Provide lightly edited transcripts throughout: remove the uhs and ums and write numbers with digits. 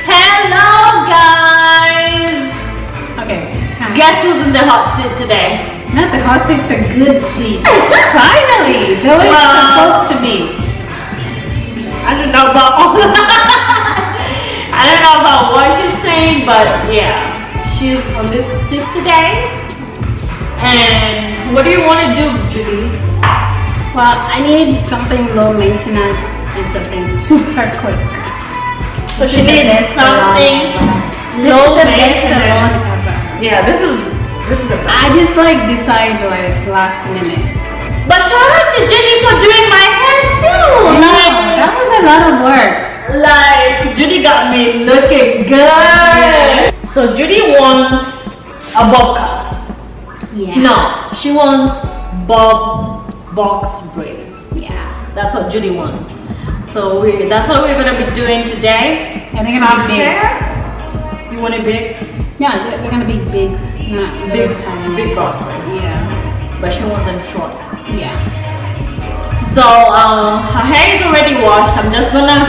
Hello guys! Okay, guess who's in the hot seat today? Not the hot seat, the good seat. Finally, the way it's supposed to be. I don't know about I don't know about what she's saying, but yeah, she's on this seat today. And what do you want to do, Judy? Well, I need something low maintenance and something super quick. So she needs something low maintenance. Yeah, this is the best. I just like decide like last minute. But shout out to Judy for doing my hair too. That was a lot of work. Like Judy got me looking good. So Judy wants a bob cut. Yeah. No, she wants box braids. Yeah. That's what Judy wants. So that's what we're gonna be doing today. And they're gonna be big. Hair? You want it big? Yeah, they're gonna be big, not Big, tiny. big box braids. Yeah. But she wants them short. Yeah. So her hair is already washed. I'm just gonna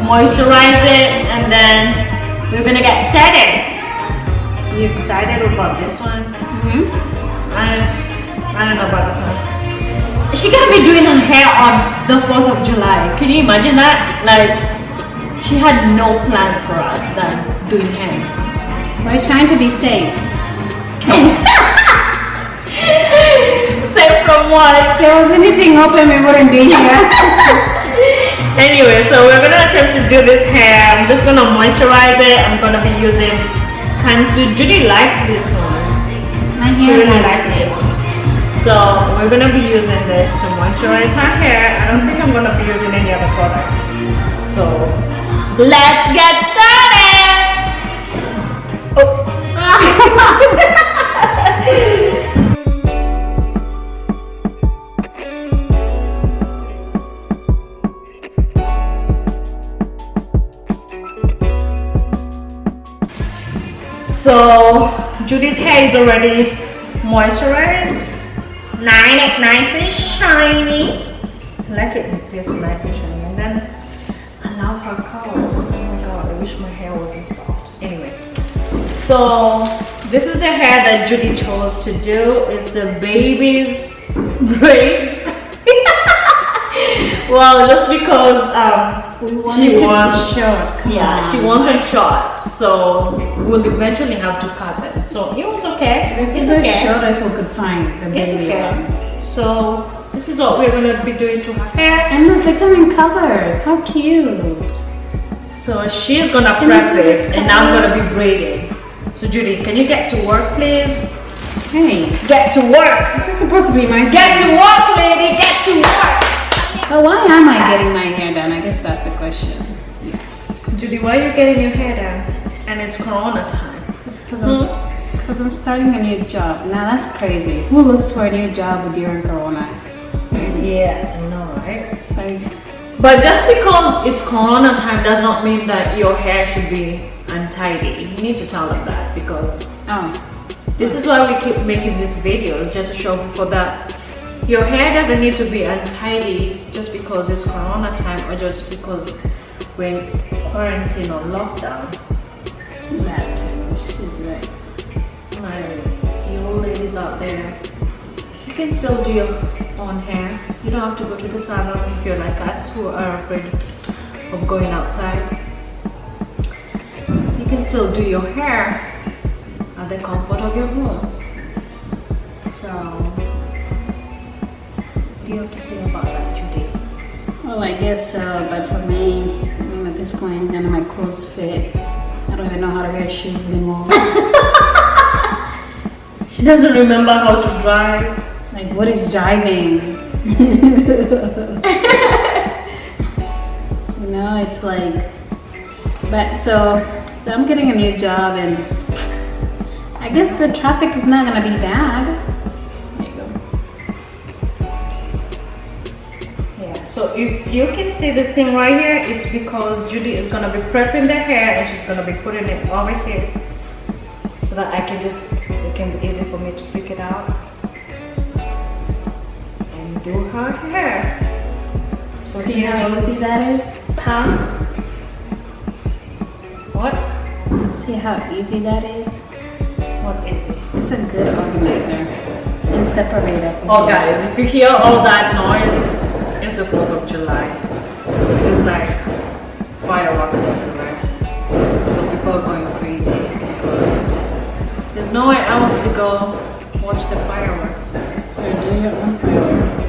moisturize it and then we're gonna get started. Are you excited about this one? I don't know about this one. She gonna be doing her hair on the 4th of July. Can you imagine that? Like, she had no plans for us than doing hair. We're trying to be safe. Safe from what? If there was anything open, we wouldn't be here. Anyway, so we're gonna attempt to do this hair. I'm just gonna moisturize it. I'm gonna be using Cantu. Judy likes this one. My She hair really likes this one. So we're gonna be using this to moisturize her hair. I don't think I'm gonna be using any other product. So let's get started. Oops. So Judy's hair is already moisturized. It's nice and shiny. I like it this nice and shiny. And then I love her colors. Oh my god, I wish my hair wasn't soft. Anyway, so this is the hair that Judy chose to do. It's the baby's braids. Well, just because she wants short. she wants them short, so we'll eventually have to cut them. So it was okay. This is the shortest we could find, the baby ones. So this is what we're gonna be doing to her hair. And look, they come in colors. How cute. So she's gonna prep it, and I'm gonna be braiding. So Judy, can you get to work, please? Hey, Get to work. this is supposed to be my Get to work, lady. Get to work. But why am I getting my hair done? I guess that's the question. Yes. Judy, why are you getting your hair done? And it's Corona time. It's because I'm starting a new job. Now that's crazy. Who looks for a new job during Corona? Yes, I know, right? Like, But just because it's Corona time does not mean that your hair should be untidy. You need to tell them that because this is why we keep making these videos, just to show people that your hair doesn't need to be untidy just because it's Corona time or just because we're in quarantine or lockdown. that too. She's right. Like, you old ladies out there, you can still do your own hair. You don't have to go to the salon if you're like us who are afraid of going outside. You can still do your hair at the comfort of your home. So, what do you have to say about that, Judy? Well, I guess so, but for me, at this point, none of my clothes fit. I don't even know how to wear shoes anymore. She doesn't remember how to drive. Like, what is driving? You know, it's like, but so I'm getting a new job, and I guess the traffic is not gonna be bad. There you go. Yeah, so if you can see this thing right here, it's because Judy is gonna be prepping the hair and she's gonna be putting it over here so that I can just, it can be easy for me to pick it out and do her hair. So See here how goes. easy that is? Huh? What? See how easy that is? What's easy? It's a good organizer and separator. For Oh you. guys, if you hear all that noise, it's the 4th of July. It's like fireworks everywhere. So people are going crazy because there's nowhere else to go watch the fireworks. So do your own fireworks.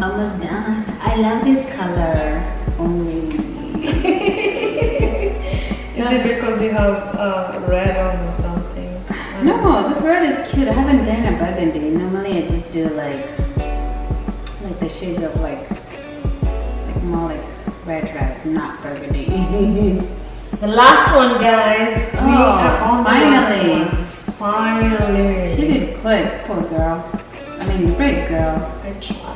Almost done. I love this color. Only. Is it because you have red on or something? No, this red is cute. I haven't done a burgundy. Normally I just do like the shades of like more like red, not burgundy. The last one, guys. We Oh, are on the finally. last one. Finally. She did quick, poor girl. I mean, great girl. I tried.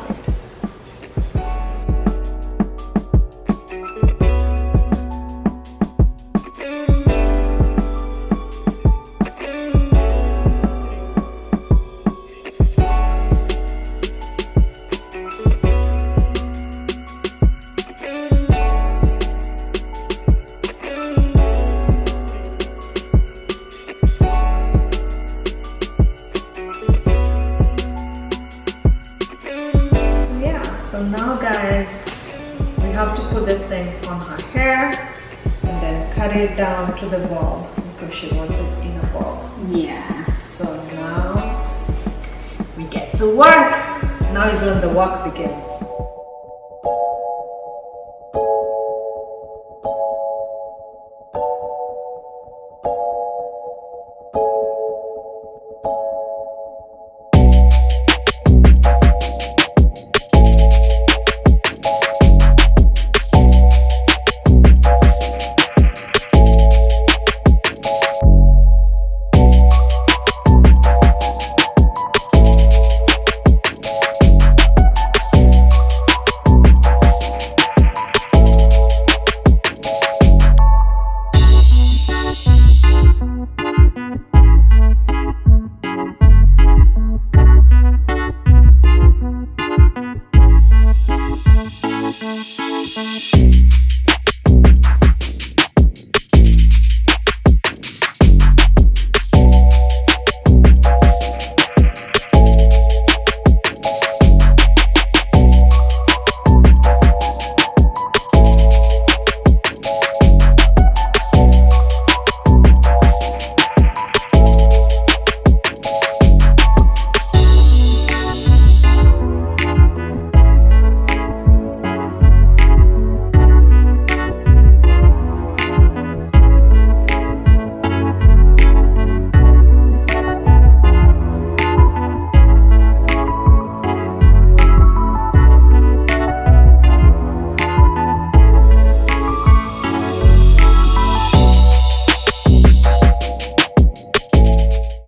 So now guys, we have to put these things on her hair and then cut it down to the ball because she wants it in a ball. Yeah. So now we get to work. Now is when the work begins.